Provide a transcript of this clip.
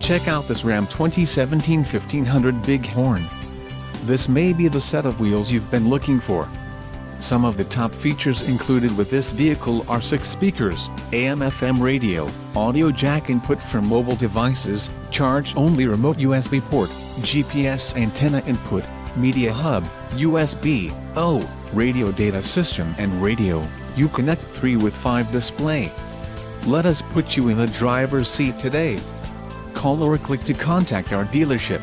Check out this Ram 2017 1500 Big Horn. This may be the set of wheels you've been looking for. Some of the top features included with this vehicle are 6 speakers, AM/FM radio, audio jack input for mobile devices, charge-only remote USB port, GPS antenna input, media hub, USB-O, radio data system and radio, Uconnect 3 with 5 display. Let us put you in the driver's seat today. Call or click to contact our dealership.